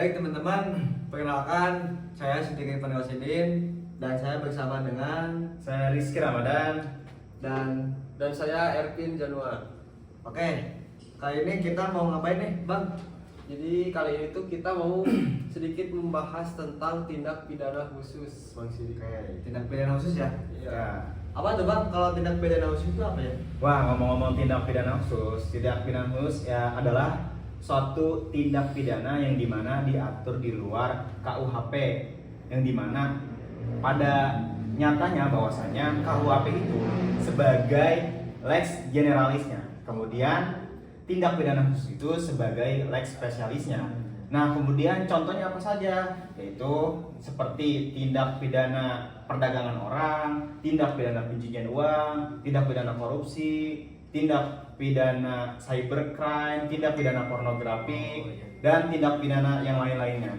Baik teman-teman, perkenalkan saya Siddiq Irfan Wasidin dan saya bersama dengan Saya Rizky Ramadan. dan saya Ervin Januar. oke, kali ini kita mau ngapain nih, Bang? Jadi kali ini tuh kita mau sedikit membahas tentang tindak pidana khusus, Bang Sidik. Oke, tindak pidana khusus ya. Iya. Ya. Apa tuh, Bang? Kalau tindak pidana khusus itu apa ya? Wah, ngomong-ngomong tindak pidana khusus ya adalah suatu tindak pidana yang dimana diatur di luar KUHP, yang dimana pada nyatanya bahwasanya KUHP itu sebagai lex generalisnya, kemudian tindak pidana khusus itu sebagai lex spesialisnya. Nah, kemudian contohnya apa saja? Yaitu seperti tindak pidana perdagangan orang, tindak pidana pencucian uang, tindak pidana korupsi, tindak pidana cybercrime, tindak pidana pornografi, dan tindak pidana yang lain-lainnya.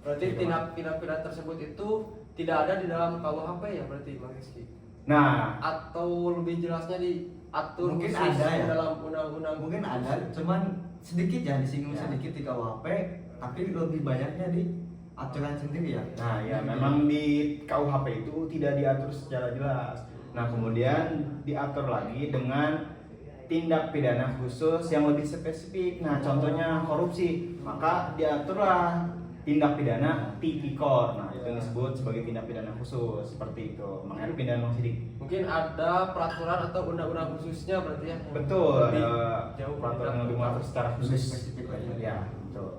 Berarti tindak pidana tersebut itu tidak ada di dalam KUHP ya berarti, Bang Rizky? Nah, Atau lebih jelasnya diatur Mungkin khusus ada ya. dalam undang-undang? Mungkin ada, cuman sedikit ya disinggung Ya. sedikit di KUHP, tapi lebih banyaknya di aturan sendiri ya. Nah, ya memang di KUHP itu tidak diatur secara jelas. Nah, kemudian diatur lagi dengan tindak pidana khusus yang lebih spesifik. Nah, contohnya korupsi, maka diaturlah tindak pidana tipikor. Nah, itu yang disebut sebagai tindak pidana khusus seperti itu. Mang Ervin dan Mang Sidik. Mungkin ada peraturan atau undang-undang khususnya berarti ya? yang Betul, lebih ada jauh peraturan yang lebih mengatur secara Lebih khusus. spesifik lah ya. Ya, betul.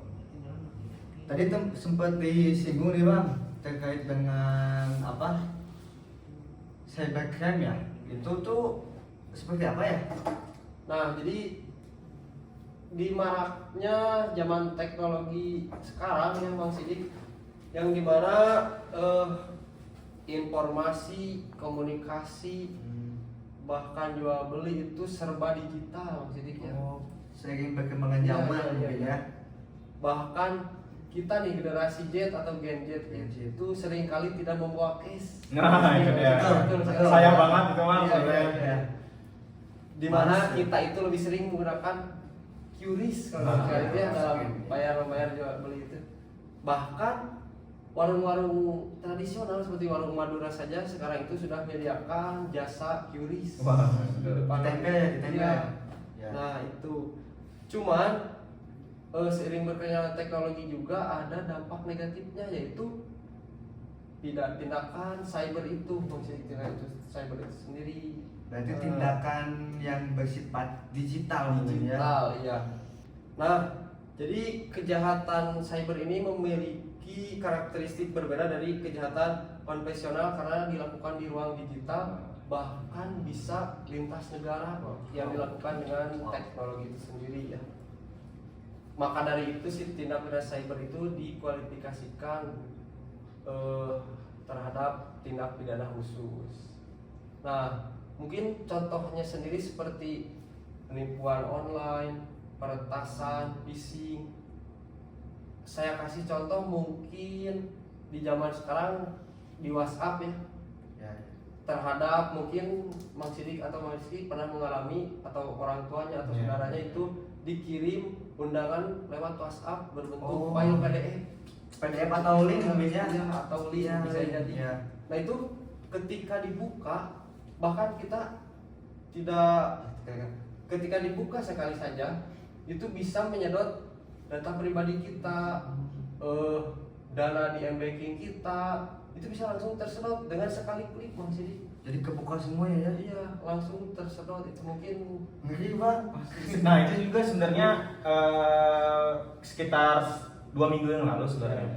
Tadi tuh sempat disinggung nih, Bang, terkait dengan apa? Cybercrime ya. Itu tuh seperti apa ya? Nah, jadi di maraknya zaman teknologi sekarang ya Bang Sidik, yang dimana informasi, komunikasi, bahkan jual beli itu serba digital, Bang Sidik ya. Oh, seiring perkembangan Iya, zaman iya, mungkin iya. ya. Bahkan kita nih generasi Z atau Gen Z Gen Z. itu seringkali tidak membawa case. Nah, itu dia. Betul. Sayang banget itu mah Iya, sebenarnya. iya. Di mana Males. kita itu lebih sering menggunakan QRIS kalau Nah, sekali ya dalam masukin. bayar jual beli itu. Bahkan warung-warung tradisional seperti warung Madura saja sekarang itu sudah menyediakan jasa QRIS. Wah. Di depan. Ditempel ya, ditempel. Iya. Ya. Nah, itu. Cuman seiring berkembangnya teknologi juga ada dampak negatifnya, yaitu tindakan cyber itu, fungsi tindakan itu cyber itu sendiri. Berarti tindakan yang bersifat digital mungkin ya. Digital, iya. Nah, jadi kejahatan cyber ini memiliki karakteristik berbeda dari kejahatan konvensional karena dilakukan di ruang digital, bahkan bisa lintas negara yang dilakukan dengan teknologi itu sendiri ya. Maka dari itu si tindak pidana cyber itu dikualifikasikan terhadap tindak pidana khusus. Nah, mungkin contohnya sendiri seperti penipuan online, peretasan, phishing. Saya kasih contoh mungkin di zaman sekarang di WhatsApp ya, Ya. terhadap mungkin Mang Sidik atau Mang Rizky pernah mengalami atau orang tuanya atau Ya. saudaranya itu dikirim undangan lewat WhatsApp berbentuk Oh. file PDF. PDF atau link mungkin ya. Iya, atau link Ya, bisa link. jadi. Ya. Nah, itu ketika dibuka, bahkan kita tidak, ketika dibuka sekali saja itu bisa menyedot data pribadi kita, dana di m-banking kita itu bisa langsung tersedot dengan sekali klik, Bang Sidik. Jadi kebuka semuanya ya. Iya, langsung tersedot. Itu mungkin Ngeri, Bang. Nah, itu juga sebenarnya sekitar 2 minggu yang lalu sebenarnya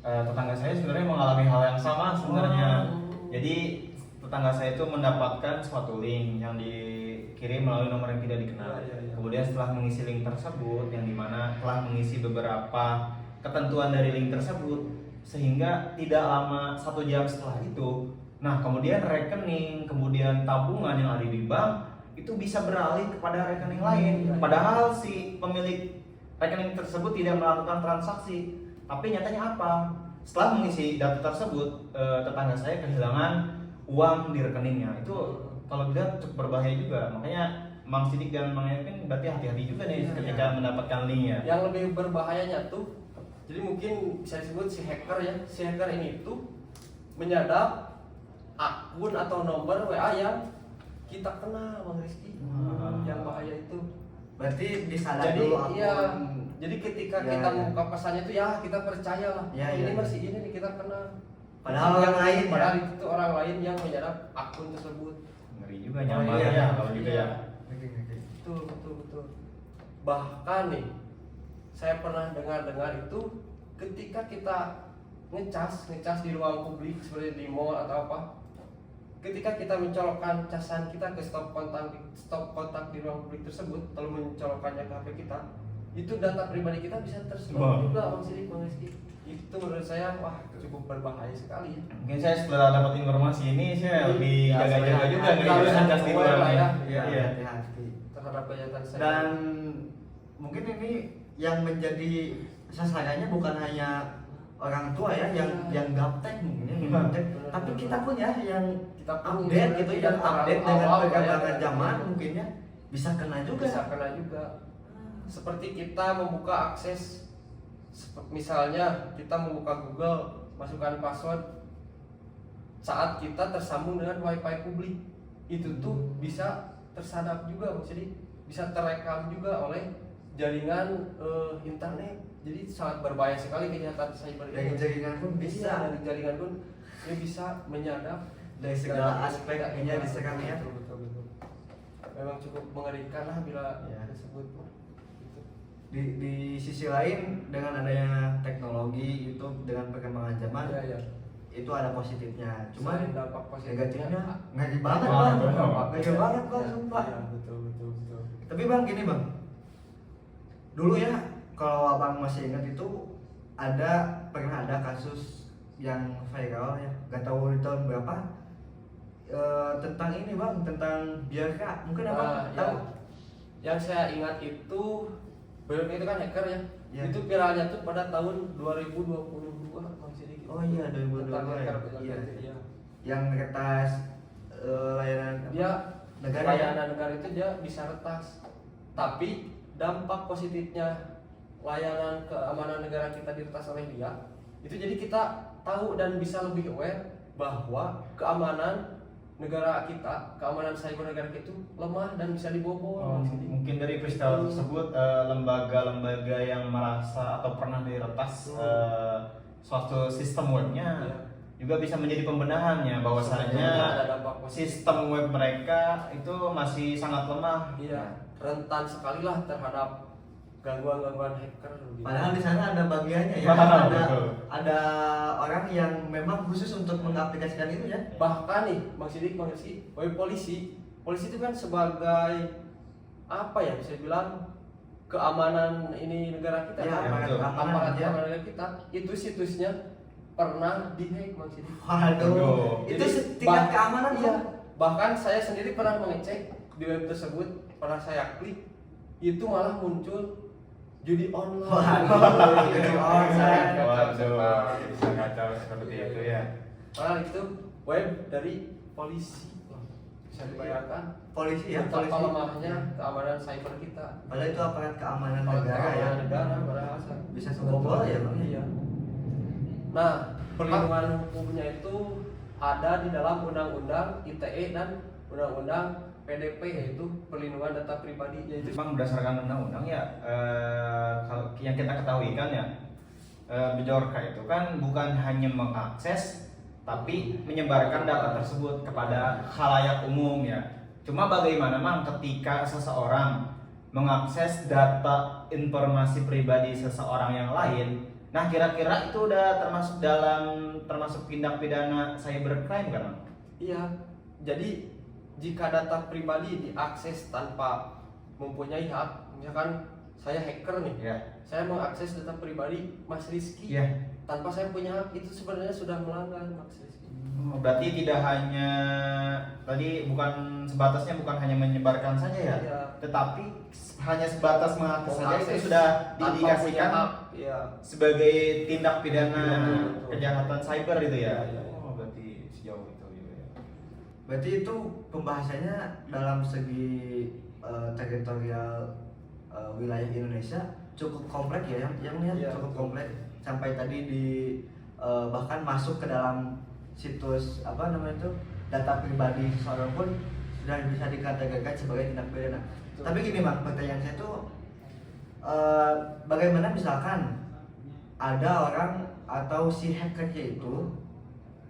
tetangga saya sebenarnya mengalami hal yang sama sebenarnya. Oh. Jadi tetangga saya itu mendapatkan suatu link yang dikirim melalui nomor yang tidak dikenal. Iya. Kemudian setelah mengisi link tersebut, yang dimana telah mengisi beberapa ketentuan dari link tersebut, sehingga tidak lama 1 jam setelah itu, nah kemudian rekening, kemudian tabungan yang ada di bank itu bisa beralih kepada rekening lain. Padahal si pemilik rekening tersebut tidak melakukan transaksi, tapi nyatanya apa? Setelah mengisi data tersebut, tetangga saya kehilangan uang di rekeningnya. Itu kalau dilihat cukup berbahaya juga. Makanya Mang Sidik dan Mang Ervin berarti hati-hati juga nih Iya, ketika mendapatkan link ya. yang lebih berbahayanya tuh Jadi mungkin bisa disebut si hacker ya. Si hacker ini tuh menyadap akun atau nomor WA yang kita kenal, Bang Rizky. Yang bahaya itu. Berarti disalah Jadi dulu akun. iya. Jadi ketika Ya, kita ya. membuka pesannya itu ya kita percaya lah. Ya, ini ya. masih ini nih kita kenal. Padahal orang lain ya. Padahal itu tuh orang lain yang menyadap akun tersebut. Ngeri juga nyaman iya. ya kalau gitu Iya. ya. Betul. Bahkan nih, saya pernah dengar itu ketika kita ngecas di ruang publik seperti di mall atau apa. Ketika kita mencolokkan casan kita ke stop kontak di ruang publik tersebut, lalu mencolokkannya ke HP kita, itu data pribadi kita bisa tersebar juga, Bang Sidik, Bang Rizky. Itu menurut saya wah cukup berbahaya sekali ya. Mungkin saya setelah dapat informasi ini saya lebih Ya, jaga-jaga saya juga harus ngeri ngecas di aware luar lah ya. Iya, Iya. hati-hati. Terhadap kejahatan saya. Dan mungkin ini yang menjadi sasarannya bukan hanya orang tua ya yang gaptek mungkin yang gaptek, tapi kita pun ya yang kita pun update gitu, yang update dengan awal, perkembangan ya. zaman mungkin ya bisa kena juga. Bisa kena juga. Seperti kita membuka akses, misalnya kita membuka Google, masukkan password, saat kita tersambung dengan wifi publik, itu tuh bisa tersadap juga, jadi bisa terekam juga oleh jaringan internet. Jadi sangat berbahaya sekali kejahatan cyber Dari ini. jaringan pun bisa. Iya, dari jaringan pun dia bisa menyadap Dari segala aspek ini diserang ya. Betul. Memang cukup mengerikan lah bila Ya. disebut. Gitu. Di sisi lain dengan adanya teknologi itu dengan perkembangan zaman Iya. itu ada positifnya, cuman Selain dampak positifnya, negatifnya ngeri banget Wah, bang, benar. ngeri banget bang, Ya, sumpah. ya, betul. Tapi bang gini bang, dulu ya kalau abang masih ingat itu pernah ada kasus yang viral ya, gak tahu di tahun berapa, tentang ini bang, tentang Biarca, mungkin abang tahu? Yang saya ingat itu, Biarca itu kan hacker ya. Ya. Itu viralnya tuh pada tahun 2022 masih dikit. Oh iya, 2022 Tentang hacker, ya. iya. Yang kertas layanan apa? Dia negara ya? layanan negara itu dia bisa retas. Tapi dampak positifnya layanan keamanan negara kita diretas oleh dia, itu jadi kita tahu dan bisa lebih aware bahwa keamanan negara kita, keamanan cyber negara kita itu lemah dan bisa dibobol. Mungkin dari peristiwa tersebut lembaga-lembaga yang merasa atau pernah diretas suatu sistem webnya Iya. juga bisa menjadi pembenahannya bahwasanya ada dampak positif. sistem web mereka itu masih sangat lemah. Iya, rentan sekali lah terhadap gangguan-gangguan hacker. Gitu. Padahal di sana ada bagiannya ya, Betul. ada orang yang memang khusus untuk mengaplikasikan itu ya. Bahkan nih, Bang Sidik, polisi itu kan sebagai apa ya, bisa bilang keamanan ini negara kita, Ya, kan? betul. Aparat Ya. keamanan negara kita, itu situsnya pernah dihack, Bang Sidik. Waduh, itu Jadi, tingkat keamanan iya. Bang. Bahkan saya sendiri pernah mengecek di web tersebut, pernah saya klik, itu malah muncul judi online. Waduh, judi online. Waduh, bisa kacau seperti Iya, itu iya. ya. Padahal itu web dari polisi. Bisa dibayangkan Polisi ya, betapa polisi. lemahnya keamanan cyber kita. Padahal itu aparat keamanan Kalau negara ya. keamanan negara padahal Bisa kebobol ya bang. Iya. Nah, perlindungan hukumnya itu ada di dalam Undang-Undang ITE dan Undang-Undang PDP, yaitu perlindungan data pribadi. Yaitu Memang berdasarkan undang-undang ya, kalau yang kita ketahui kan ya, Biorca itu kan bukan hanya mengakses tapi menyebarkan data tersebut kepada khalayak umum ya. Cuma bagaimana mang ketika seseorang mengakses data informasi pribadi seseorang yang lain, nah kira-kira itu udah termasuk tindak pidana cybercrime kan? Mang? Iya. Jadi jika data pribadi diakses tanpa mempunyai hak, misalkan saya hacker nih, Ya. saya mengakses data pribadi Mas Rizky Ya. tanpa saya punya hak, itu sebenarnya sudah melanggar Mas Rizky. Berarti tidak hanya tadi bukan hanya menyebarkan saja ya, Iya. tetapi hanya sebatas mengakses saja itu Mengakses sudah tanpa punya diindikasikan hak, iya. sebagai tindak pidana Iya, betul. kejahatan cyber itu ya. Iya, iya. Oh, berarti sejauh itu juga ya. Berarti itu pembahasannya dalam segi teritorial wilayah Indonesia cukup kompleks ya, yang lihat Iya, cukup betul. kompleks. sampai tadi di bahkan masuk ke dalam situs apa namanya itu data pribadi seseorang pun sudah bisa dikategorikan sebagai tindak pidana. Betul. Tapi gini bang, pertanyaan saya tuh bagaimana misalkan ada orang atau si hackernya itu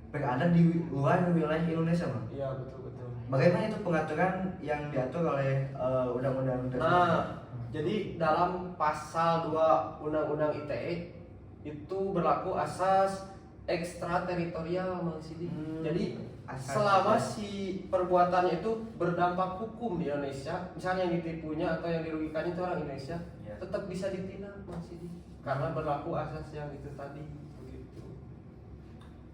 berada di luar wilayah Indonesia bang? Iya, betul. Bagaimana itu pengaturan yang diatur oleh undang-undang tersebut? Nah, jadi dalam pasal 2 Undang-Undang ITE itu berlaku asas ekstrateritorial Mang Sidik. Jadi Asas selama apa? si perbuatannya itu berdampak hukum di Indonesia, misalnya yang ditipunya atau yang dirugikan itu orang Indonesia, Ya. tetap bisa ditindak Mang Sidik karena berlaku asas yang itu tadi begitu.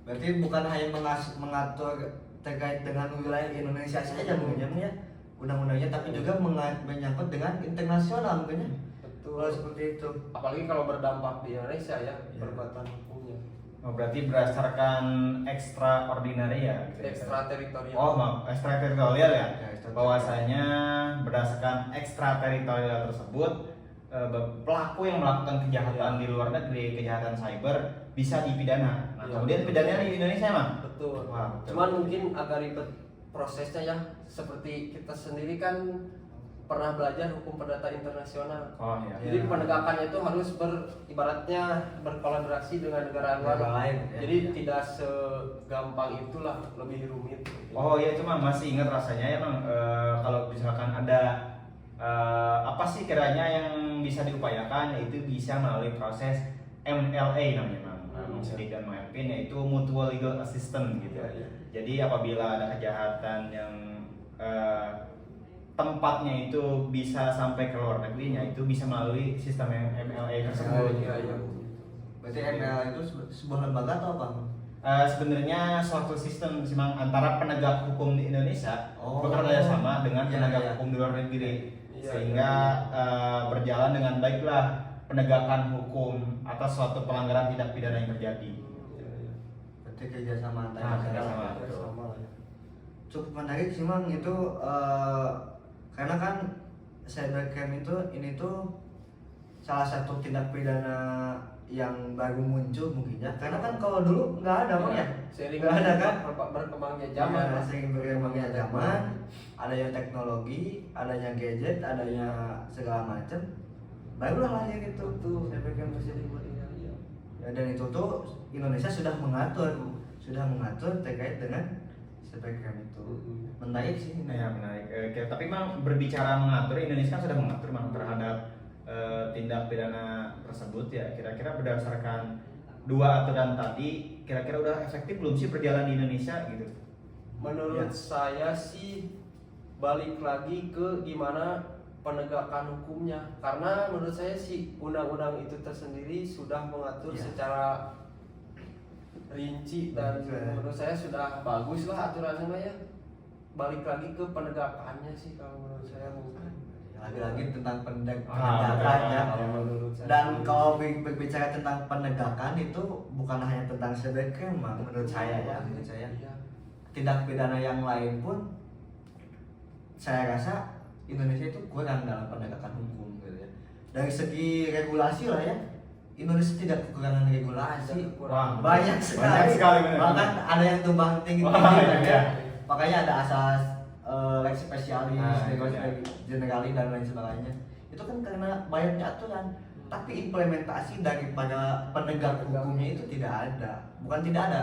Berarti bukan hanya mengatur terkait dengan wilayah Indonesia saja mungkin ya undang-undangnya, tapi juga menyangkut dengan internasional mungkin ya. Betul. Kalau seperti itu. Apalagi kalau berdampak di Indonesia ya, Ya. perbuatan hukumnya. Oh, berarti berdasarkan extraordinary ya? Gitu ya? Ekstrateritorial. Oh, maaf, ekstrateritorial ya? Ya, ekstrateritorial. Bahwasanya berdasarkan ekstrateritorial tersebut pelaku yang melakukan kejahatan Iya. di luar negeri, kejahatan cyber bisa dipidana. Nah, Iya, kemudian betul. pidananya di Indonesia mah? Betul. Wah, betul. Cuman mungkin agak ribet prosesnya ya. Seperti kita sendiri kan pernah belajar hukum perdata internasional. Oh iya. Jadi penegakannya itu harus ibaratnya berkolaborasi dengan negara luar. Negara lain, ya. Jadi tidak segampang itulah, lebih rumit. Oh iya, cuma masih ingat rasanya emang kalau misalkan ada apa sih kiranya yang bisa diupayakan, yaitu bisa melalui proses MLA namanya Mang Sidik dan Mang Erpin, yaitu Mutual Legal Assistance gitu. Iya, iya. Jadi apabila ada kejahatan yang tempatnya itu bisa sampai ke luar negerinya, itu bisa melalui sistem MLA tersebut. Iya, iya. Berarti ML itu sebuah lembaga atau apa? Sebenarnya suatu sistem sih, Mang, antara penegak hukum di Indonesia Oh. bekerja sama dengan Iya, penegak iya. hukum di luar negeri, Iya, sehingga berjalan dengan baiklah penegakan hukum atas suatu pelanggaran tindak pidana yang terjadi. Iya, iya. Berarti kerjasama antar Nah, negara. kerjasama. Sama lah ya. Cukup menarik sih Mang itu karena kan cybercrime ini tuh salah satu tindak pidana yang baru muncul mungkin ya, karena kan kalau dulu nggak ada Mang ya, Seiring nggak ada kan. berkembangnya zaman. Ya, sering berkembangnya zaman, adanya teknologi, adanya gadget, adanya segala macam, barulah lahir itu tuh cybercrime tersebut. Iya. Ya, dan itu tuh Indonesia sudah mengatur terkait dengan cybercrime itu. Menarik sih. Nah, ya menarik. Tapi Mang, berbicara mengatur, Indonesia kan sudah mengatur Mang terhadap tindak pidana tersebut ya. Kira-kira berdasarkan dua aturan tadi, kira-kira udah efektif belum sih berjalan di Indonesia gitu? Menurut Ya. saya sih balik lagi ke gimana penegakan hukumnya, karena menurut saya sih undang-undang itu tersendiri sudah mengatur Ya. secara rinci dan Bagus, ya. menurut saya sudah bagus lah aturannya mah ya. Balik lagi ke penegakannya sih kalau menurut saya mungkin. Lagi-lagi tentang penegakan betul. ya. Kalau menurut saya. Dan kalau berbicara tentang penegakan itu bukan hanya tentang cybercrime Mang, menurut saya ya, menurut saya. Iya. Tindak pidana yang lain pun saya rasa Indonesia itu kurang dalam penegakan hukum gitu ya. Dari segi regulasi lah ya, Indonesia tidak kekurangan regulasi. Wah, Banyak sekali. benar. Bahkan ada yang tumbang tinggi Wah, kan iya. ya. Makanya ada asas lex specialis, lex iya. generalis dan lain sebagainya. Itu kan karena banyaknya aturan, tapi implementasi daripada penegak hukumnya itu tidak ada. Bukan tidak ada.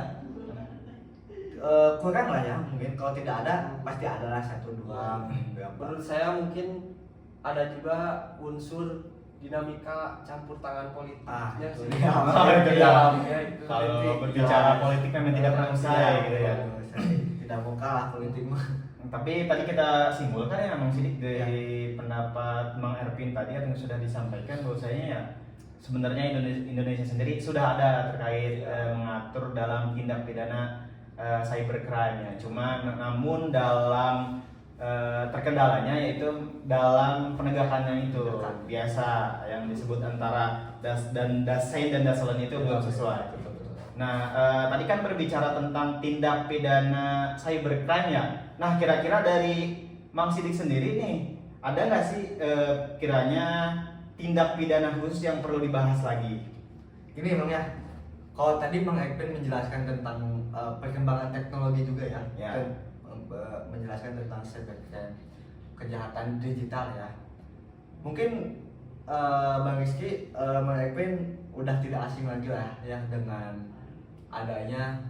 Kurang lah ya, mungkin kalau tidak ada pasti ada lah satu dua berapa. Menurut saya mungkin ada juga unsur dinamika campur tangan politiknya itu sih. dia. Di dalamnya itu. Kalau berbicara politik memang tidak pernah usai gitu ya. Tidak mau kalah politik mah. Tapi tadi kita simpulkan ya Mang Sidik dari pendapat Mang Erpin tadi yang sudah disampaikan bahwasanya ya sebenarnya Indonesia sendiri sudah ada terkait mengatur dalam tindak pidana cybercrime ya. Cuma namun dalam terkendalanya yaitu dalam penegakannya itu biasa yang disebut antara dasain dan dasalan itu belum sesuai. Nah, tadi kan berbicara tentang tindak pidana cybercrime ya. Nah, kira-kira dari Mang Sidik sendiri nih, ada nggak sih kiranya tindak pidana khusus yang perlu dibahas lagi? Gini Bang ya, kalau tadi Bang Ekpen menjelaskan tentang perkembangan teknologi juga ya, Ya. dan menjelaskan tentang kejahatan digital ya. Mungkin Bang Rizky, Bang Ekpen udah tidak asing lagi lah ya dengan adanya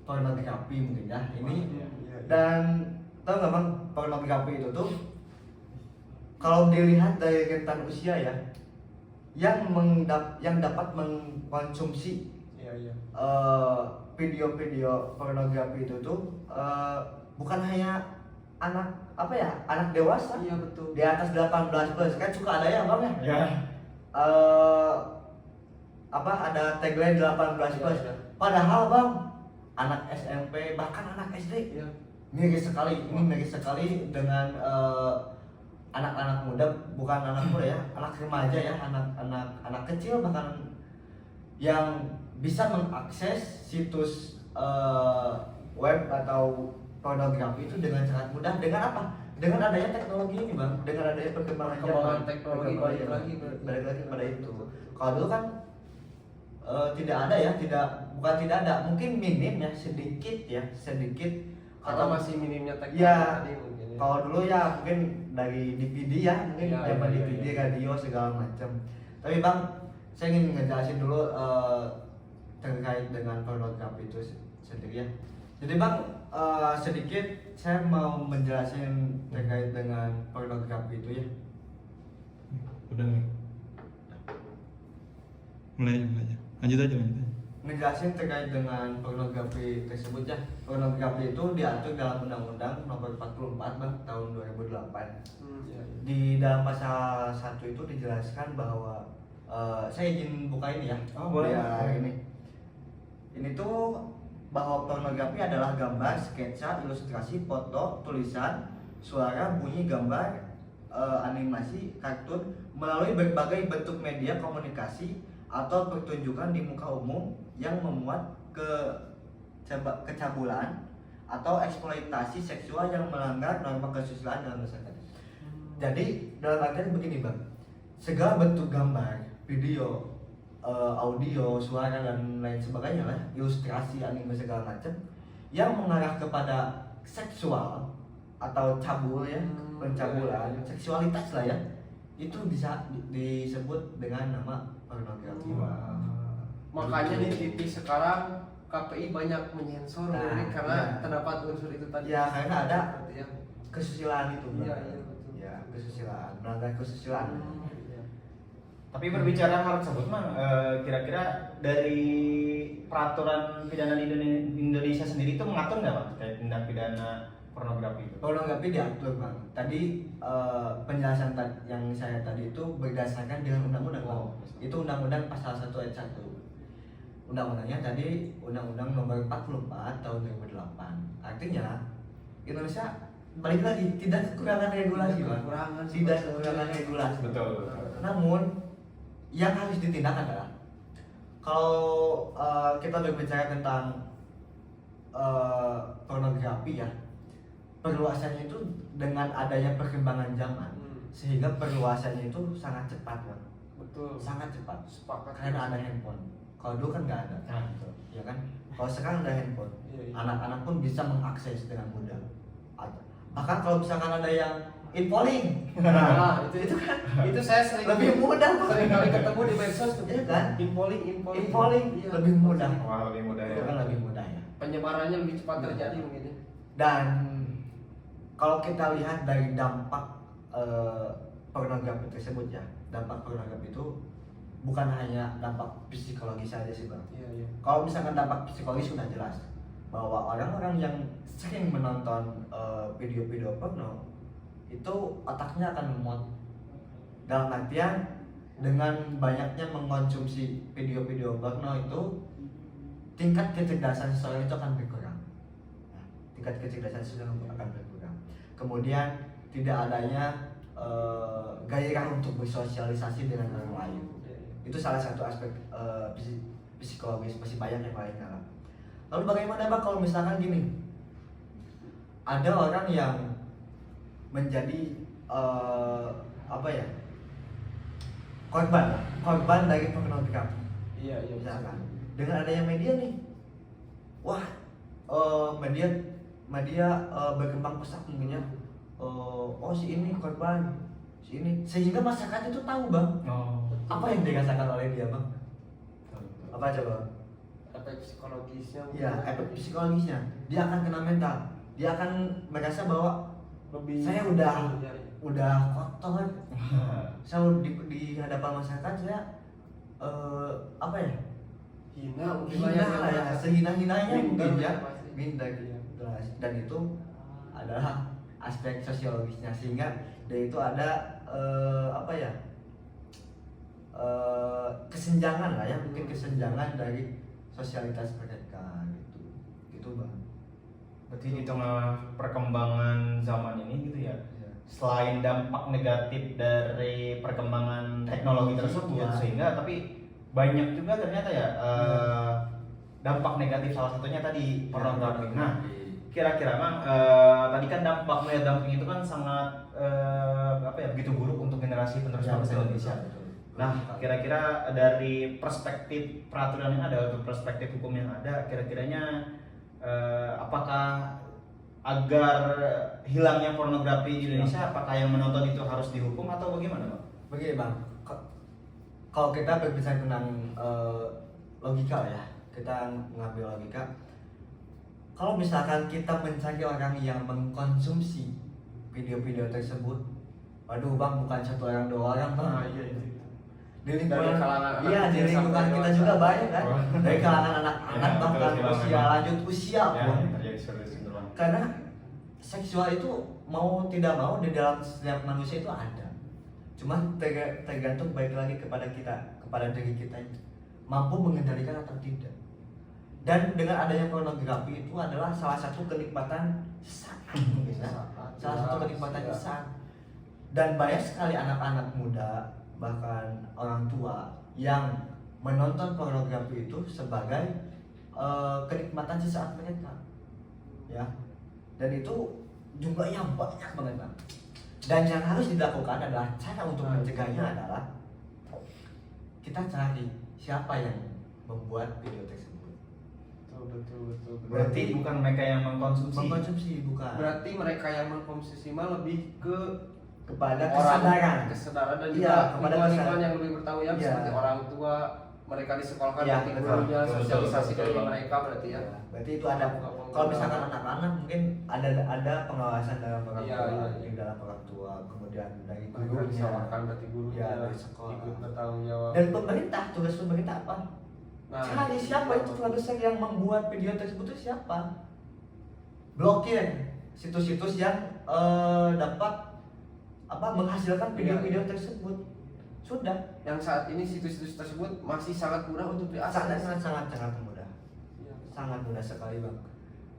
pornografi mungkin ya ini. Dan tahu nggak Bang, pornografi itu tuh kalau dilihat dari rentan usia ya, yang dapat mengkonsumsi Iya. video-video pornografi itu tuh bukan hanya anak dewasa. Iya betul. Di atas 18 plus kan suka ada ya Bang ya. Ya. Ada tagline 18 plus. Iya. Padahal Bang, anak SMP bahkan anak SD Iya. miris sekali. Ini miris sekali dengan anak-anak muda, bukan anak muda ya, anak remaja ya, anak kecil bahkan yang bisa mengakses situs web atau pornografi itu dengan sangat mudah. Dengan apa? Dengan adanya teknologi ini Bang, dengan adanya perkembangan Teknologi balik lagi pada itu. Kalau dulu kan tidak ada ya, bukan tidak ada, mungkin minim ya, sedikit Karena masih minimnya teknologi ya. tadi mungkin ya. Kalau dulu ya mungkin dari DVD ya, mungkin Iya, zaman iya, DVD, iya. radio segala macam. Tapi Bang, saya ingin ngejelasin dulu terkait dengan pornografi itu sendiri ya. Jadi Bang, sedikit saya mau menjelaskan terkait dengan pornografi itu ya. Udah nih. Mulai aja. Lanjut aja. Ngejelasin terkait dengan pornografi tersebut ya. Pornografi itu diatur dalam Undang-Undang Nomor 44 Bang tahun 2008. Iya. Di dalam pasal 1 itu dijelaskan bahwa saya izin buka ini ya. Oh, boleh. Ya, ini tuh bahwa pornografi adalah gambar, sketsa, ilustrasi, foto, tulisan, suara, bunyi, gambar, animasi, kartun melalui berbagai bentuk media komunikasi atau pertunjukan di muka umum yang memuat kecabulan atau eksploitasi seksual yang melanggar norma kesusilaan dalam masyarakat. Jadi dalam artian begini Bang, segala bentuk gambar, video, audio, suara dan lain sebagainya lah, ilustrasi, anime segala macam yang mengarah kepada seksual atau cabul ya, pencabulan, seksualitas lah ya, itu bisa disebut dengan nama pornografi. Makanya di TV sekarang KPI banyak menyensor Nah, karena iya. terdapat unsur itu tadi. Ya karena ada Seperti yang kesusilaan itu Bang. Iya, betul. Ya, kesusilaan, melanggar kesusilaan. Iya. Tapi berbicara hal tersebut mah kira-kira dari peraturan pidana di Indonesia sendiri itu mengatur nggak Pak terkait tindak pidana pornografi itu? Pornografi diatur Bang. Tadi penjelasan yang saya tadi itu berdasarkan dengan undang-undang Bang. Itu undang-undang pasal 1 ayat 1. Undang-undangnya tadi Undang-Undang Nomor 44 tahun 2008. Artinya Indonesia balik lagi tidak kekurangan regulasi Bang. Tidak kekurangan regulasi. Betul. Namun yang harus ditindak adalah kalau kita berbicara tentang pornografi ya, perluasannya itu dengan adanya perkembangan zaman sehingga perluasannya itu sangat cepat Bang. Betul. Sangat cepat Sepakat. karena ada handphone. Kalau dulu kan nggak ada, Nah, betul. ya kan? Kalau sekarang ada handphone, Iya. anak-anak pun bisa mengakses dengan mudah. Bahkan kalau misalkan ada yang infoling, Nah, itu kan itu saya sering lebih mudah Bang. sering kali ketemu di medsos tuh. Iya kan? Infoling. Infoling Iya. lebih mudah. Wah, lebih mudah Itu ya. kan lebih mudah ya. Penyebarannya lebih cepat terjadi mungkin ya. Dan kalau kita lihat dari dampak pornografi tersebut ya, dampak pornografi itu bukan hanya dampak psikologis saja sih Bang. Iya. Kalau misalkan dampak psikologis sudah jelas bahwa orang-orang yang sering menonton video-video porno itu otaknya akan lemot. Dalam artian dengan banyaknya mengkonsumsi video-video porno itu tingkat kecerdasan seseorang itu akan berkurang. Nah, tingkat kecerdasan seseorang akan berkurang. Kemudian tidak adanya gairah untuk bersosialisasi dengan orang lain. Itu salah satu aspek psikologis, masih banyak yang lainnya lah. Lalu bagaimana Bang kalau misalkan gini, ada orang yang menjadi korban dari pornografi. Iya Misalkan dengan adanya media nih, wah media berkembang pesat mungkin ya. Oh si ini korban, si ini, sehingga masyarakat itu tahu bang apa yang dirasakan oleh dia bang. Apa coba? efek psikologisnya Ya, efek psikologisnya. Dia akan kena mental. Dia akan merasa bahwa lebih saya udah kotor. Saya di hadapan masyarakat saya apa ya? hina mungkin Hina lah ya, sehina-hinanya mungkin ya. pasti. Minta gitu. Dan itu adalah aspek sosiologisnya, sehingga dari itu ada apa ya? Kesenjangan lah ya, mungkin kesenjangan dari sosialitas mereka gitu bang. Berarti di tengah perkembangan zaman ini gitu ya, selain dampak negatif dari perkembangan teknologi tersebut Ya. sehingga tapi banyak juga ternyata ya dampak negatif, salah satunya tadi pornografi. Nah, kira-kira Mang, tadi kan dampaknya itu kan sangat apa ya, begitu buruk untuk generasi penerus bangsa Indonesia. Nah, kira-kira dari perspektif peraturan yang ada, untuk perspektif hukum yang ada, kira-kiranya apakah agar hilangnya pornografi di Indonesia, apakah yang menonton itu harus dihukum atau bagaimana, Bang? Begini bang, kalau kita berbicara tentang logika ya, kita mengambil logika. Kalau misalkan kita mencari orang yang mengkonsumsi video-video tersebut, waduh bang, bukan satu orang dua orang bang. Iya itu. Di lingkungan, Dari kalangan anak iya di kecil lingkungan sampai kita dewasa. juga banyak kan, Oh. dari kalangan anak-anak Ya, bahkan betul, usia memang. lanjut usia Ya, pun. yang terjadi seperti itu, Bang. Karena seksual itu mau tidak mau di dalam setiap manusia itu ada. Cuma tergantung baik lagi kepada kita, kepada diri kita itu mampu mengendalikan atau tidak. Dan dengan adanya pornografi itu adalah salah satu kenikmatan sesaat, mungkin ya. Salah satu kenikmatan sesaat. Dan banyak sekali anak-anak muda bahkan orang tua yang menonton pornografi itu sebagai kenikmatan sesaat mereka, ya. Dan itu jumlahnya banyak banget bang. Dan yang harus dilakukan adalah cara untuk mencegahnya adalah kita cari siapa yang membuat video tersebut. Betul. Berarti bukan mereka yang mengkonsumsi. Mengkonsumsi bukan. Berarti mereka yang mengkonsumsi mah lebih ke Kepada orang, kesadaran. kesadaran dan Iya, juga kepada lingkungan kesadaran. yang lebih bertanggung jawab Iya. seperti orang tua, mereka disekolahkan Iya, berarti betul. gurunya, Betul, sosialisasi betul, dari betul. mereka berarti ya. Berarti itu ada. Kalau misalkan anak-anak mungkin ada pengawasan dalam orang Iya, tua, iya. di dalam orang tua, kemudian dari Mereka gurunya. disekolahkan berarti gurunya Ya, dari sekolah. ikut bertanggung jawab. Dan pemerintah, tugas pemerintah apa? Nah, Cari siapa itu produser yang membuat video tersebut itu siapa? Blokir situs-situs yang dapat menghasilkan video-video tersebut. Sudah. yang saat ini situs-situs tersebut masih sangat mudah untuk diakses. Sangat mudah. Iya. Sangat mudah sekali bang.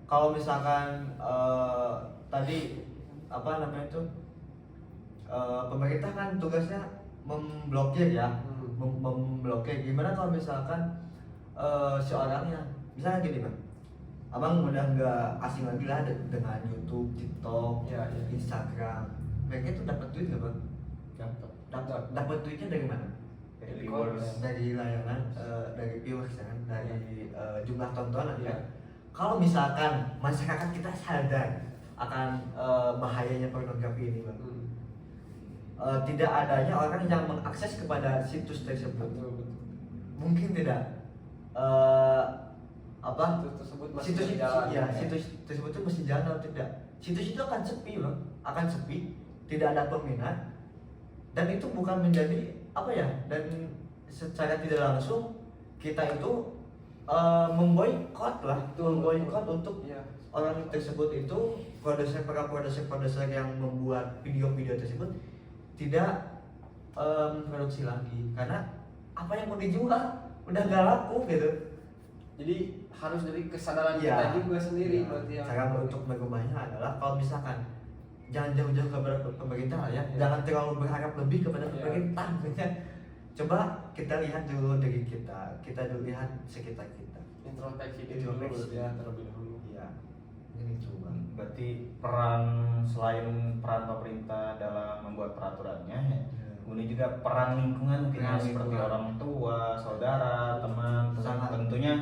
Kalau misalkan tadi apa namanya itu pemerintah kan tugasnya memblokir ya, memblokir. Gimana kalau misalkan seorangnya, misalnya gini bang, abang udah nggak asing lagi lah dengan YouTube, TikTok, Iya. Instagram. Mereka itu dapat duit nggak bang? Dapat duitnya dari mana? Dari viewers. Dari layanan, dari viewers kan, dari jumlah tontonan Iya. ya. Kalau misalkan masyarakat kita sadar akan bahayanya pornografi ini bang, tidak adanya orang yang mengakses kepada situs tersebut, Betul. mungkin tidak Situs tersebut masih situs berjalan. ya, situs tersebut itu mesti jalan atau tidak. Situs itu akan sepi bang, akan sepi, tidak ada peminat, dan itu bukan menjadi apa ya, dan secara tidak langsung kita itu memboikot lah, memboikot untuk Iya. orang tersebut itu, para produser yang membuat video-video tersebut tidak memproduksi lagi, karena apa yang mau dijual udah gak laku gitu. Jadi harus dari kesadaran Iya. kita juga sendiri Iya. berarti yang Cara untuk mengubahnya adalah kalau misalkan jangan jauh-jauh kepada pemerintah lah ya, Iya. jangan terlalu berharap lebih kepada Iya. pemerintah. Ya. Coba kita lihat dulu dari kita dulu lihat sekitar kita. introspeksi diri dulu Introspeksi. ya terlebih dahulu. Iya, ini coba. Berarti selain peran pemerintah dalam membuat peraturannya, Kemudian juga peran lingkungan mungkin Peran seperti lingkungan. orang tua, saudara, teman, Sangat. tentunya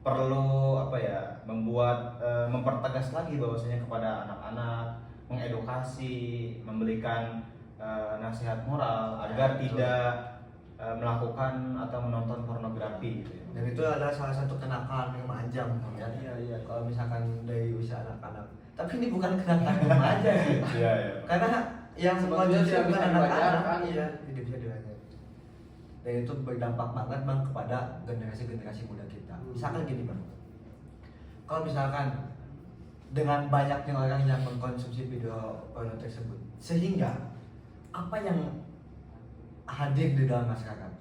perlu apa ya, membuat mempertegas lagi bahwasanya kepada anak-anak, mengedukasi, memberikan nasihat moral agar betul. tidak melakukan atau menonton pornografi gitu ya. Dan itu adalah salah satu kenakalan remaja ya. Iya. Kalau misalkan dari usia anak-anak. Tapi ini bukan kenakalan remaja sih. Iya, iya. Karena yang Sebetulnya mengkonsumsi tidak bisa bukan diwajarkan, anak-anak, ya. iya, tidak bisa diwajarkan. Dan itu berdampak banget bang kepada generasi-generasi muda kita. Misalkan gini bang, kalau misalkan dengan banyaknya orang yang mengkonsumsi video porno tersebut, sehingga apa yang hadir di dalam masyarakat,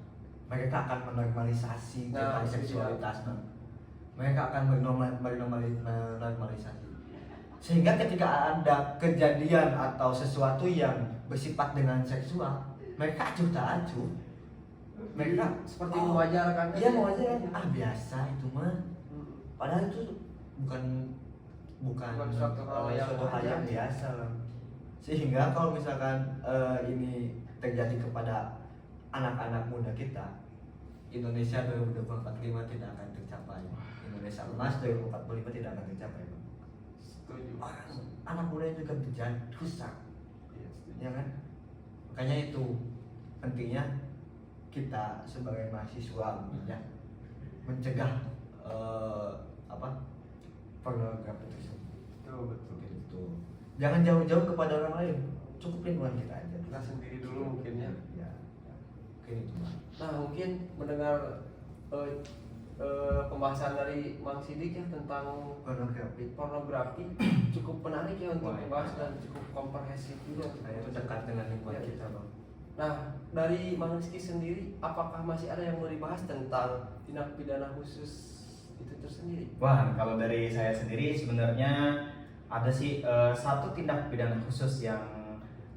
mereka akan menormalisasi Nah, tentang itu seksualitas bang. Mereka akan menormalisasi. Sehingga ketika ada kejadian atau sesuatu yang bersifat dengan seksual, mereka acuh tak acuh. Mereka Seperti mewajarkan Iya aja. mewajarkan. Biasa itu mah. Padahal itu bukan Bukan suatu hal yang suatu hal yang wajar. biasa lah. Sehingga kalau misalkan ini terjadi kepada anak-anak muda kita, Indonesia 2045 tidak akan tercapai. Indonesia emas 2045 tidak akan tercapai. Bang. Setuju. Anak muda itu kan berjalan rusak, Iya, setuju. ya kan? Makanya itu pentingnya kita sebagai mahasiswa ya mencegah pornografi tersebut. Betul. Gitu. Jangan jauh-jauh kepada orang lain, cukup lingkungan kita aja. Kita sendiri dulu mungkin ya. Ya, mungkin itu Bang. Nah mungkin mendengar pembahasan dari Mang Sidik ya tentang pornografi cukup menarik ya untuk Wah, dibahas dan cukup komprehensif juga. Nah, itu dekat dengan lingkungan Ya. kita bang. Nah dari Mang Rizky sendiri, apakah masih ada yang mau dibahas tentang tindak pidana khusus itu tersendiri? Wah, kalau dari saya sendiri sebenarnya ada sih satu tindak pidana khusus yang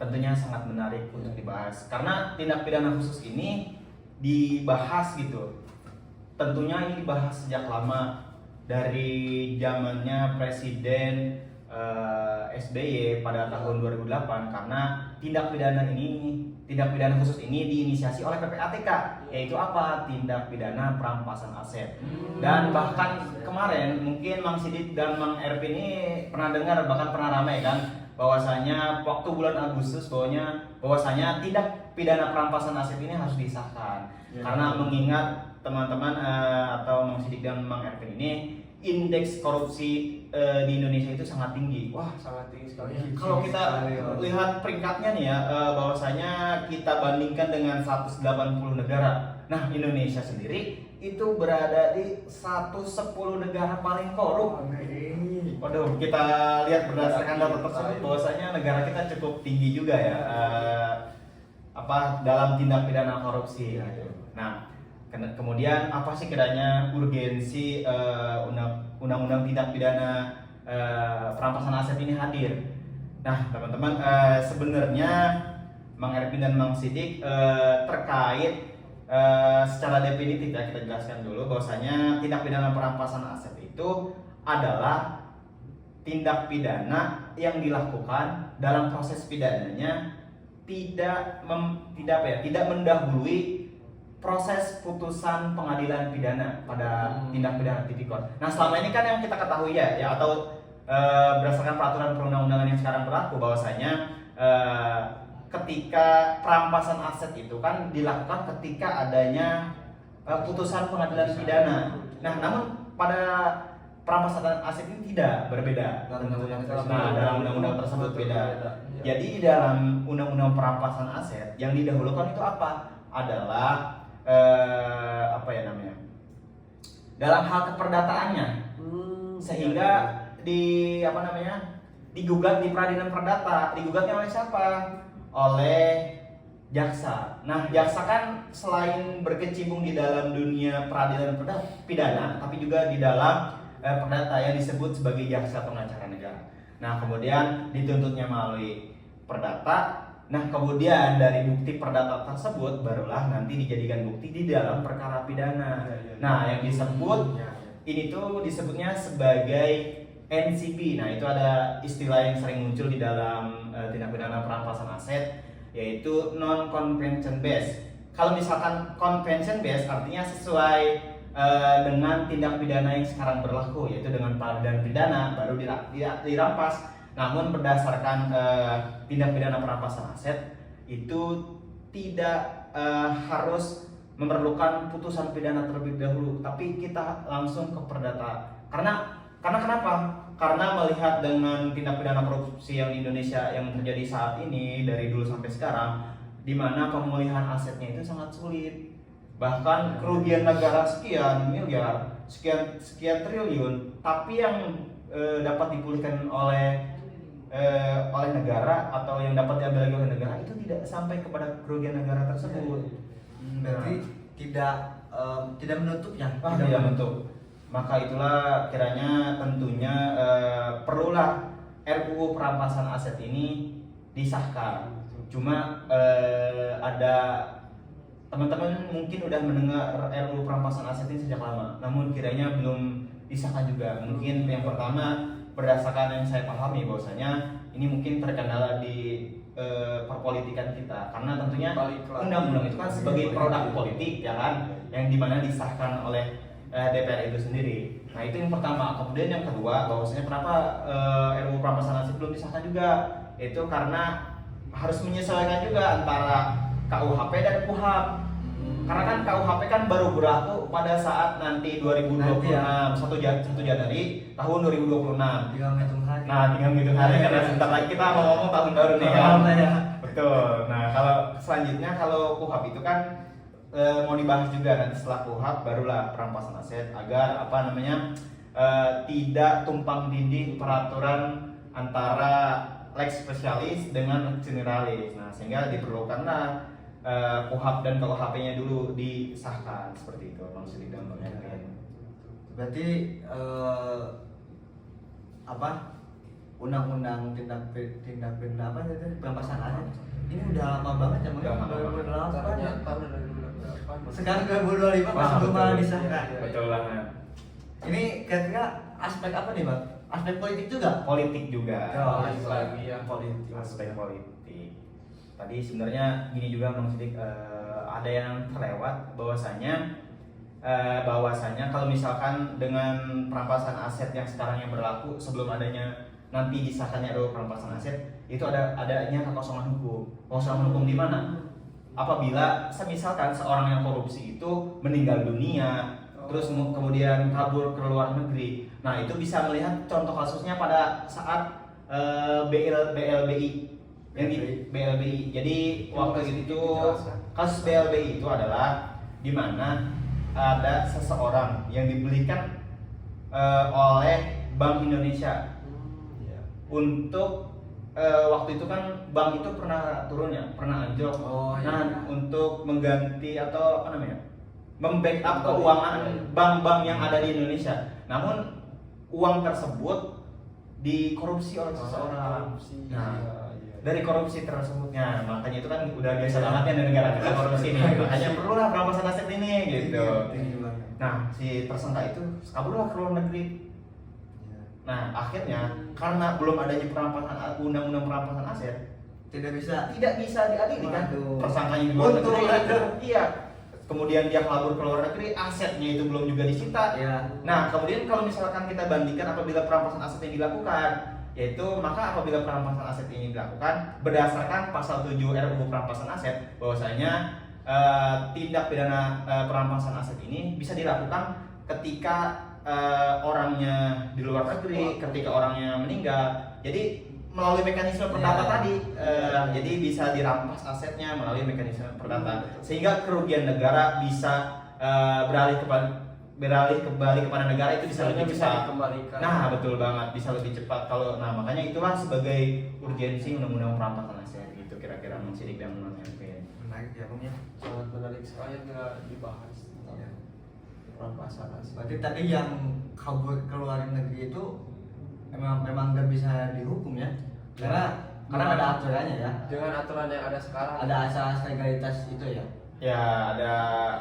tentunya sangat menarik untuk dibahas. Karena tindak pidana khusus ini dibahas gitu. Tentunya ini dibahas sejak lama dari zamannya Presiden SBY pada tahun 2008 karena tindak pidana khusus ini diinisiasi oleh PPATK, yaitu apa? Tindak pidana perampasan aset. Dan bahkan kemarin mungkin Mang Sidik dan Mang Ervin ini pernah dengar, bahkan pernah ramai kan, bahwasanya waktu bulan Agustus bahwasanya tindak pidana perampasan aset ini harus disahkan. Karena mengingat teman-teman atau Mang Sidik dan Mang Ervin ini indeks korupsi di Indonesia itu sangat tinggi. Wah sangat tinggi sekali. Kalau kita lihat peringkatnya nih ya, bahwasanya kita bandingkan dengan 180 negara. Nah, Indonesia sendiri itu berada di 110 negara paling korup. Waduh, kita lihat berdasarkan data tersebut bahwasanya negara kita cukup tinggi juga ya dalam tindak pidana korupsi. Nah, kemudian apa sih kiranya urgensi undang-undang tindak pidana perampasan aset ini hadir? Nah, teman-teman, sebenarnya Mang Ervin dan Mang Sidik terkait secara definitif ya kita jelaskan dulu bahwasanya tindak pidana perampasan aset itu adalah tindak pidana yang dilakukan dalam proses pidananya tidak mendahului proses putusan pengadilan pidana pada tindak pidana tipikor. Nah, selama ini kan yang kita ketahui ya atau berdasarkan peraturan perundang-undangan yang sekarang berlaku bahwasanya ketika perampasan aset itu kan dilakukan ketika adanya putusan pengadilan pidana. Nah, namun pada perampasan aset ini tidak berbeda. Nah, dalam undang-undang tersebut beda. Jadi dalam undang-undang perampasan aset yang didahulukan itu apa? Adalah dalam hal keperdataannya, sehingga digugat di peradilan perdata. Digugatnya oleh siapa? Oleh jaksa. Nah, jaksa kan selain berkecimpung di dalam dunia peradilan pidana, tapi juga di dalam perdata yang disebut sebagai jaksa pengacara negara. Nah, kemudian dituntutnya melalui perdata. Nah, kemudian dari bukti perdata tersebut barulah nanti dijadikan bukti di dalam perkara pidana. Nah, yang disebut ini tuh disebutnya sebagai NCP. Nah, itu ada istilah yang sering muncul di dalam tindak pidana perampasan aset, yaitu non convention based. Kalau misalkan convention based artinya sesuai dengan tindak pidana yang sekarang berlaku, yaitu dengan peradilan pidana baru dirampas. Namun berdasarkan tindak pidana perampasan aset itu tidak harus memerlukan putusan pidana terlebih dahulu, tapi kita langsung ke perdata. Karena kenapa? Karena melihat dengan tindak pidana korupsi yang di Indonesia yang terjadi saat ini dari dulu sampai sekarang, di mana pemulihan asetnya itu sangat sulit. Bahkan kerugian negara sekian miliar, sekian triliun, tapi yang dapat dipulihkan oleh negara atau yang dapat diambil lagi oleh negara itu tidak sampai kepada kerugian negara tersebut. Berarti tidak menutup ya? Tidak menutup. Maka itulah kiranya tentunya perlulah RUU perampasan aset ini disahkan. Cuma ada teman-teman mungkin udah mendengar RUU perampasan aset ini sejak lama, namun kiranya belum disahkan juga. Mungkin yang pertama berdasarkan yang saya pahami bahwasanya ini mungkin terkendala di perpolitikan kita, karena tentunya undang-undang itu kan sebagai produk politik ya kan, yang dimana disahkan oleh DPR itu sendiri. Nah itu yang pertama. Kemudian yang kedua bahwasanya kenapa RUU perampasan aset belum disahkan juga, itu karena harus menyesuaikan juga antara KUHP dan KUHAP. Karena kan KUHP kan baru berlaku pada saat nanti 2026 1 Januari tahun 2026. Tinggal ngitung hari. Nah, tinggal ngitung hari karena sebentar lagi kita mau ngomong tahun baru nih ya. Betul. Nah, kalau selanjutnya kalau KUHAP itu kan mau dibahas juga nanti setelah KUHAP barulah perampasan aset agar tidak tumpang tindih peraturan antara lex specialis dengan lex generalis. Nah, sehingga diperlukanlah KUHAP dan KUHP-nya dulu disahkan seperti itu, Bang Sidik dan Bang Henry. Berarti undang-undang tindak pidana apa itu perampasan aset ini udah lama banget ya, Udah lama banget. 2008 tahun dari 2008. sekarang 2025 masih belum disahkan. Betul banget. Ini kira-kira aspek apa nih Bang? Aspek politik juga? Politik juga. Oh, lagi ya. politik. Aspek politik. Tadi sebenarnya gini juga Bang Sidik, ada yang terlewat bahwasanya kalau misalkan dengan perampasan aset yang sekarang yang berlaku sebelum adanya nanti disahkannya RUU perampasan aset itu adanya kekosongan hukum. Kekosongan hukum di mana? Apabila misalkan seorang yang korupsi itu meninggal dunia, terus kemudian kabur ke luar negeri. Nah, itu bisa melihat contoh kasusnya pada saat BLBI yang di BLBI. Jadi waktu itu kasus BLBI itu adalah di mana ada seseorang yang dibelikan oleh Bank Indonesia untuk waktu itu kan bank itu pernah turun ya, pernah anjlok. Untuk mengganti atau membackup keuangan bank-bank yang ada di Indonesia. Namun uang tersebut dikorupsi oleh seseorang. Dari korupsi tersebutnya, makanya itu kan udah biasa banget ya negara kita korupsi nih. Makanya perlulah perampasan aset ini gitu. Nah, si tersangka itu kaburlah ke luar negeri. Nah, akhirnya karena belum adanya undang-undang perampasan aset, tidak bisa diadili kan. Tersangkanya di luar negeri. Iya. Kemudian dia kabur ke luar negeri, asetnya itu belum juga disita. Nah, kemudian kalau misalkan kita bandingkan apabila perampasan aset yang dilakukan, yaitu maka apabila perampasan aset ini dilakukan berdasarkan pasal 7 RUU perampasan aset, bahwasanya tindak pidana perampasan aset ini bisa dilakukan ketika orangnya di luar negeri, ketika orangnya meninggal. Jadi melalui mekanisme perdata tadi, jadi bisa dirampas asetnya melalui mekanisme perdata, sehingga kerugian negara bisa beralih kembali kepada negara itu bisa lebih cepat. Nah, betul banget, bisa lebih cepat makanya itulah sebagai urgensi undang-undang perampasan aset gitu kira-kira Bang Sidik dan Bang Henry. Menarik ya Bang ya. Sangat menarik sekali bila dibahas tentang perampasan aset. Berarti tadi yang kabur ke luar negeri itu memang nggak bisa dihukum ya? Karena ada aturannya ya. Dengan aturan yang ada sekarang. Ada asas legalitas itu ya. Ya, ada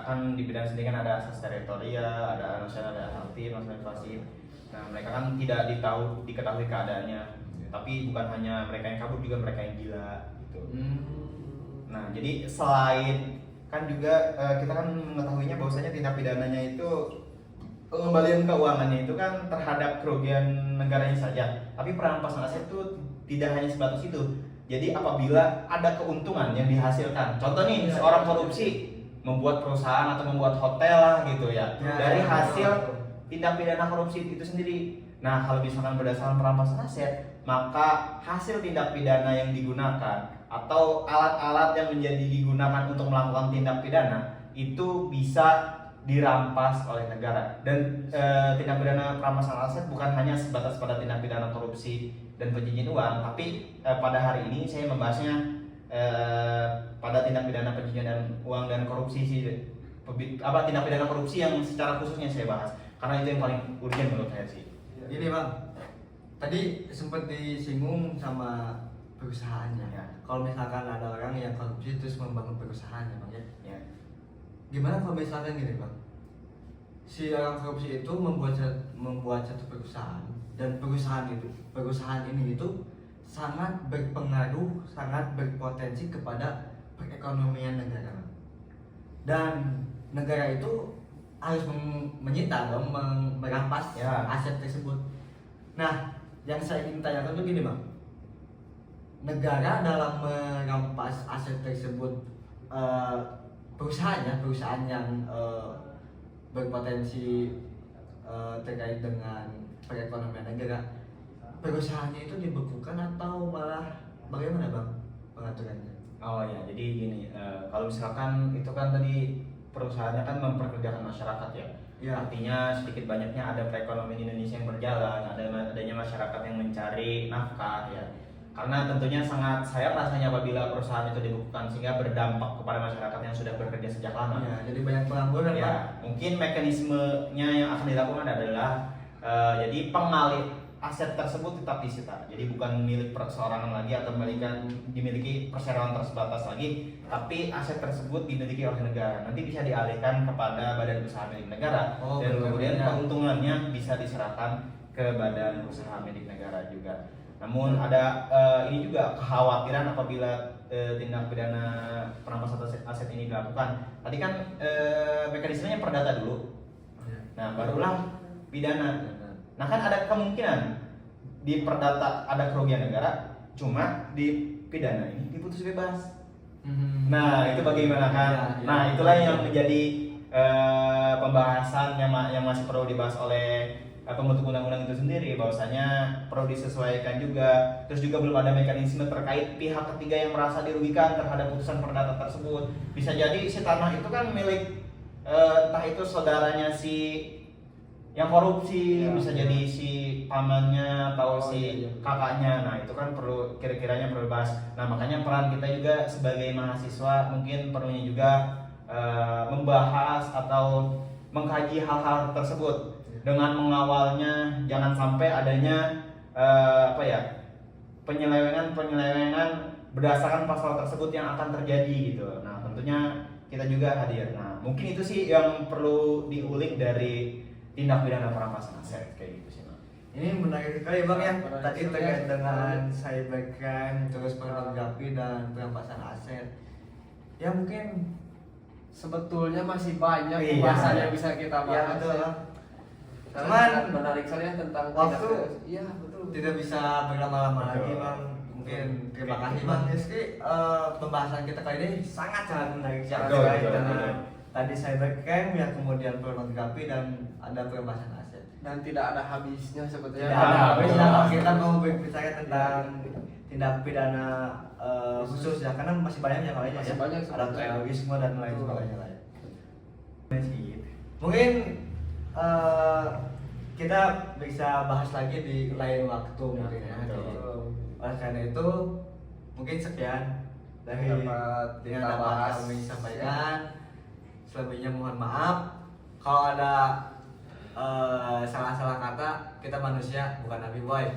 kan di bidang sendiri kan ada asas teritorial, ada nasional, ada aktif, nasional pasif. Nah, mereka kan tidak diketahui keadaannya. Tapi bukan hanya mereka yang kabur, juga mereka yang gila gitu. Nah, jadi selain kan juga kita kan mengetahuinya bahwasanya tindak pidananya itu pengembalian keuangannya itu kan terhadap kerugian negaranya saja. Tapi perampasan aset itu tidak hanya sebatas itu. Jadi apabila ada keuntungan yang dihasilkan, contoh nih seorang korupsi membuat perusahaan atau membuat hotel lah gitu ya, dari hasil tindak pidana korupsi itu sendiri. Nah, kalau misalkan berdasarkan perampasan aset, maka hasil tindak pidana yang digunakan atau alat-alat yang menjadi digunakan untuk melakukan tindak pidana itu bisa dirampas oleh negara. Dan tindak pidana perampasan aset bukan hanya sebatas pada tindak pidana korupsi dan pencucian uang, tapi pada hari ini saya membahasnya pada tindak pidana pencucian dan uang dan korupsi sih, tindak pidana korupsi yang secara khususnya saya bahas karena itu yang paling urgent menurut saya sih. Ini bang, tadi sempat disinggung sama perusahaannya. Ya. Kalau misalkan ada orang yang korupsi terus membangun perusahaannya bang ya. Ya. Gimana kalau misalkan gini bang, si orang korupsi itu membuat satu perusahaan dan perusahaan ini itu sangat berpengaruh, sangat berpotensi kepada perekonomian negara. Dan negara itu harus menyita dong, merampas aset tersebut. Nah, yang saya ingin tanyakan tuh gini bang, negara dalam merampas aset tersebut, perusahaan yang berpotensi terkait dengan perekonomian negara, perusahaannya itu dibekukan atau malah bagaimana bang pengaturannya? Oh ya, jadi gini, kalau misalkan itu kan tadi perusahaannya kan memperkerjakan masyarakat ya. Ya. Artinya sedikit banyaknya ada perekonomian Indonesia yang berjalan, adanya masyarakat yang mencari nafkah ya. Karena tentunya sangat sayang rasanya apabila perusahaan itu dibekukan sehingga berdampak kepada masyarakat yang sudah bekerja sejak lama. Ya, jadi banyak pengangguran Ya, Pak. mungkin mekanismenya yang akan dilakukan adalah jadi pengalih aset tersebut tetap disita. Jadi bukan milik perseorangan lagi atau dimiliki perseroan terbatas lagi, tapi aset tersebut dimiliki oleh negara. Nanti bisa dialihkan kepada badan usaha milik negara dan kemudian keuntungannya bisa diserahkan ke badan usaha milik negara juga. Namun ada ini juga kekhawatiran apabila tindak pidana perampasan aset ini dilakukan. Tadi kan mekanismenya perdata dulu. Nah, barulah pidana. Nah, kan ada kemungkinan di perdata ada kerugian negara, cuma di pidana ini diputus bebas. Nah, itu bagaimana kan? Nah, itulah yang menjadi pembahasan yang masih perlu dibahas oleh pembentuk undang-undang itu sendiri, bahwasanya perlu disesuaikan juga. Terus juga belum ada mekanisme terkait pihak ketiga yang merasa dirugikan terhadap putusan perdata tersebut. Bisa jadi si tanah itu kan milik entah itu saudaranya si yang korupsi, bisa jadi si pamannya atau si kakaknya. Nah, itu kan perlu kiranya perlu dibahas. Nah, makanya peran kita juga sebagai mahasiswa mungkin perlunya juga membahas atau mengkaji hal-hal tersebut dengan mengawalnya jangan sampai adanya penyelewengan berdasarkan pasal tersebut yang akan terjadi gitu. Nah, tentunya kita juga hadir. Nah, mungkin itu sih yang perlu diulik dari tindak pidana perampasan aset kayak gitu sih, Bang. Ini menarik sekali bang ya. Menarik Tadi sekali, terkait ya. dengan cybercrime, terus pornografi dan perampasan aset. Ya mungkin Sebetulnya masih banyak Iya. pembahasan yang bisa kita bahas. ya betul bang. Cuman Cuman menarik sekali ya tentang waktu iya betul. tidak bisa berlama-lama lagi Betul. bang. Mungkin terima kasih bang Rizky. Pembahasan kita kali ini sangat menarik Betul, sekali betul, dengan betul. tadi cybercrime, yang kemudian pornografi dan ada perampasan aset. Dan tidak ada habisnya sebetulnya. Tidak ada habisnya kalau kita mau berbicara tentang tindak pidana khusus ya, karena masih banyak yang lainnya Masih ya. banyak Ada sebetulnya. terorisme dan lain Betul. sebagainya lah ya. Mungkin kita bisa bahas lagi di lain waktu mungkin ya. betul. Oleh karena itu mungkin sekian dari Dapat yang kita dapat bahas. kami sampaikan. Selebihnya mohon maaf kalau ada salah-salah kata. Kita manusia bukan Nabi Boy.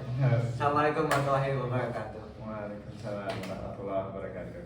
Assalamualaikum warahmatullahi wabarakatuh. Waalaikumsalam warahmatullahi wabarakatuh.